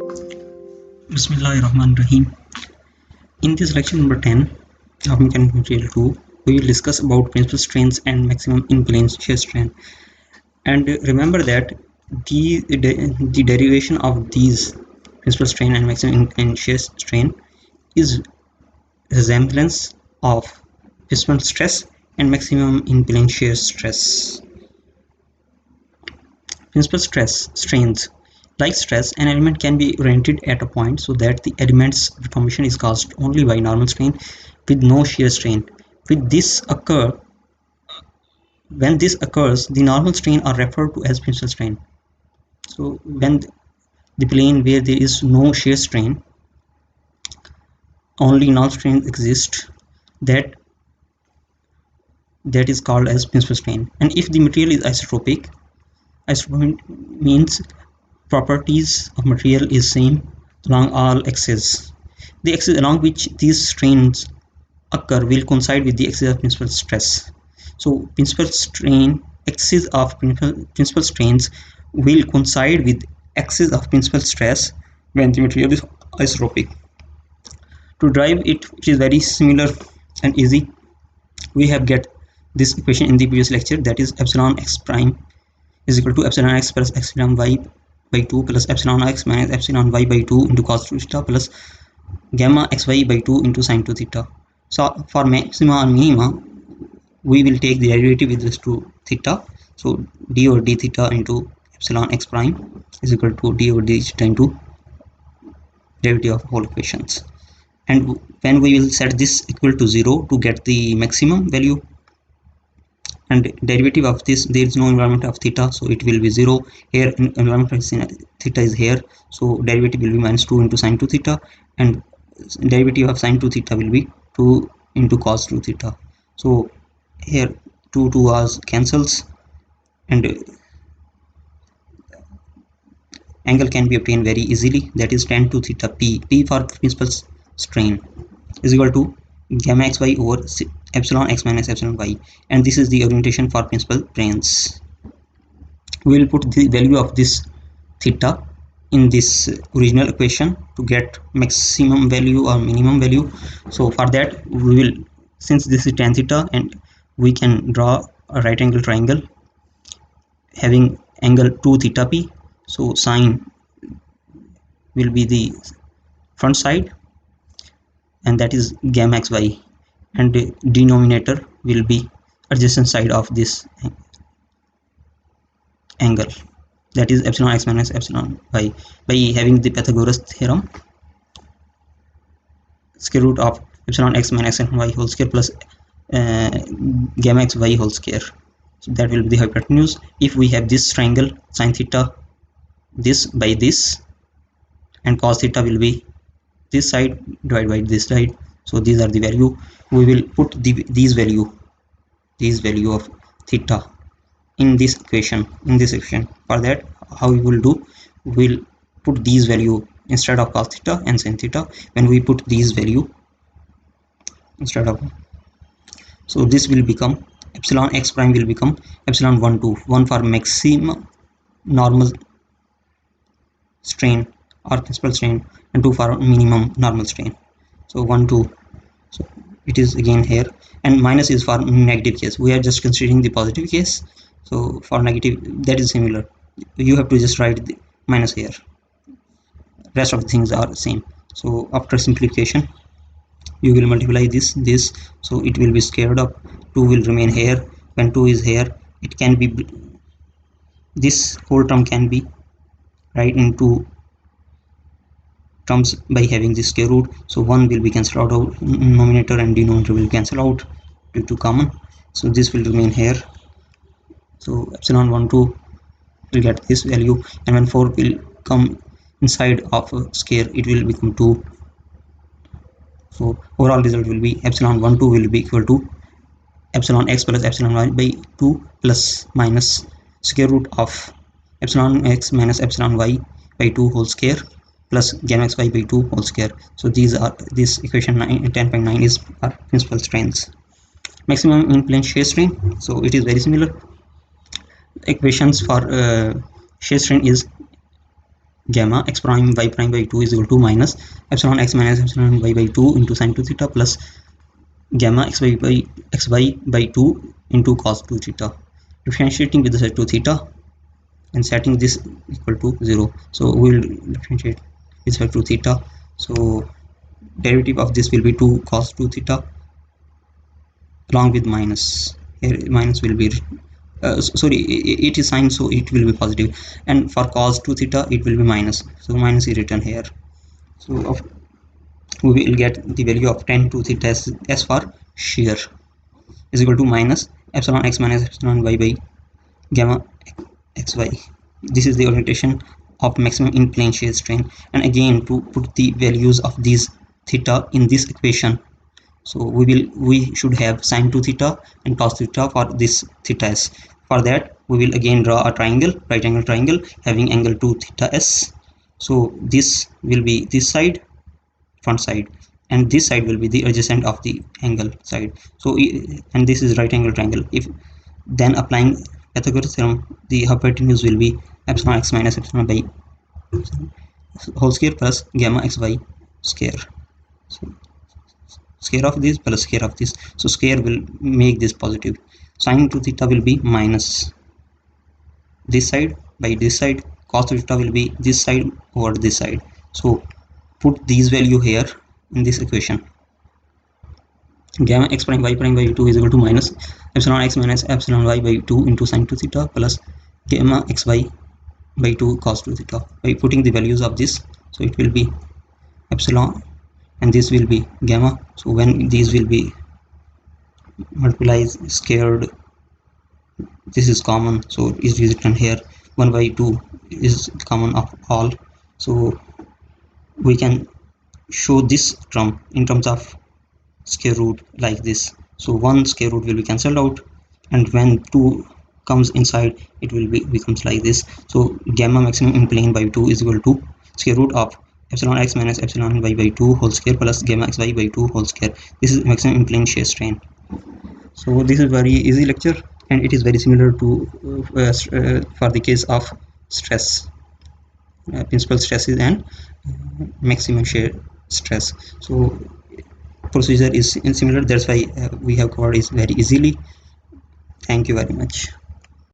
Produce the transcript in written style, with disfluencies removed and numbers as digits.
Bismillahirrahmanirrahim. In this lecture number 10 of Mechanical Material 2, we will discuss about principal strains and maximum in-plane shear strain. And remember that the derivation of these principal strain and maximum in-plane shear strain is resemblance of principal stress and maximum in-plane shear stress. Principal strains. Like stress, an element can be oriented at a point so that the element's deformation is caused only by normal strain with no shear strain. When this occurs, the normal strain are referred to as principal strain. So when the plane where there is no shear strain, only normal strain exists, that is called as principal strain. And if the material is isotropic means properties of material is same along all axes. The axis along which these strains occur will coincide with the axis of principal stress. So principal strain axis of principal strains will coincide with axis of principal stress when the material is isotropic. To derive it is very similar and easy. We have get this equation in the previous lecture, that is epsilon x prime is equal to epsilon x plus epsilon y by 2 plus epsilon x minus epsilon y by 2 into cos 2 theta plus gamma xy by 2 into sin 2 theta. So for maxima and minima, we will take the derivative with respect to theta. So d over d theta into epsilon x prime is equal to d over d theta into derivative of whole equations. And when we will set this equal to 0 to get the maximum value, and derivative of this, there is no environment of theta, so it will be 0. Here environment of theta is here, so derivative will be minus 2 into sin 2 theta, and derivative of sin 2 theta will be 2 into cos 2 theta. So here 2 was cancels, and angle can be obtained very easily, that is tan 2 theta p for principal strain is equal to gamma xy over epsilon x minus epsilon y, and this is the orientation for principal planes. We will put the value of this theta in this original equation to get maximum value or minimum value. So for that we will, since this is tan theta, and we can draw a right angle triangle having angle 2 theta p, so sine will be the front side, and that is gamma xy, and the denominator will be adjacent side of this angle, that is epsilon x minus epsilon y. By having the Pythagoras theorem, square root of epsilon x minus epsilon y whole square plus gamma xy whole square, so that will be the hypotenuse. If we have this triangle, sin theta this by this, and cos theta will be this side divided by this side, so these are the value. We will put these value of theta in this equation. For that, how we will do, we will put these value instead of cos theta and sin theta. When we put these value instead of, so this will become epsilon x prime will become epsilon 1 2 1 for maximum normal strain or principal strain, and 2 for minimum normal strain. So 1 2, so it is again here, and minus is for negative case. We are just considering the positive case, so for negative that is similar, you have to just write the minus here, rest of the things are the same. So after simplification you will multiply this, so it will be squared up, 2 will remain here. When 2 is here, it can be, this whole term can be right into terms by having this square root, so 1 will be cancelled out, numerator and denominator will cancel out due to common, so this will remain here. So epsilon 1 2 will get this value, and when 4 will come inside of a square, it will become 2. So overall result will be epsilon 1 2 will be equal to epsilon x plus epsilon y by 2 plus minus square root of epsilon x minus epsilon y by 2 whole square plus gamma xy by 2 whole square. So these are, this equation 10.9 is our principal strains. Maximum in plane shear strain, so it is very similar. Equations for shear strain is gamma x prime y prime by 2 is equal to minus epsilon x minus epsilon y by 2 into sin 2 theta plus gamma xy by 2 into cos 2 theta, differentiating with respect to theta and setting this equal to 0. So we will differentiate with respect to theta. So derivative of this will be 2 cos 2 theta along with minus. Here minus will be sorry, it is sine, so it will be positive, and for cos 2 theta it will be minus, so minus is written here. So we will get the value of tan 2 theta as for shear is equal to minus epsilon x minus epsilon y by gamma xy. This is the orientation of maximum in plane shear strain. And again, to put the values of these theta in this equation, so we should have sine 2 theta and cos theta for this theta s. For that we will again draw a triangle, right angle triangle having angle 2 theta s. So this will be this side, front side, and this side will be the adjacent of the angle side. So and this is right angle triangle. If then applying Pythagoras theorem, the hypotenuse will be epsilon x minus epsilon by whole square plus gamma xy square. So square of this plus square of this, so square will make this positive. Sine 2 theta will be minus this side by this side, cos theta will be this side over this side. So put these value here in this equation. Gamma x prime y prime by 2 is equal to minus epsilon x minus epsilon y by 2 into sine 2 theta plus gamma xy by 2 cos 2 theta. By putting the values of this, so it will be epsilon and this will be gamma. So when these will be multiplied squared, this is common, so it is written here 1 by 2 is common of all. So we can show this term in terms of square root like this. So one square root will be cancelled out, and when 2 comes inside it will be becomes like this. So gamma maximum in plane by 2 is equal to square root of epsilon x minus epsilon y by 2 whole square plus gamma xy by 2 whole square. This is maximum in plane shear strain. So this is very easy lecture, and it is very similar to for the case of stress, principal stresses and maximum shear stress. So procedure is similar, that's why we have covered it very easily. Thank you very much.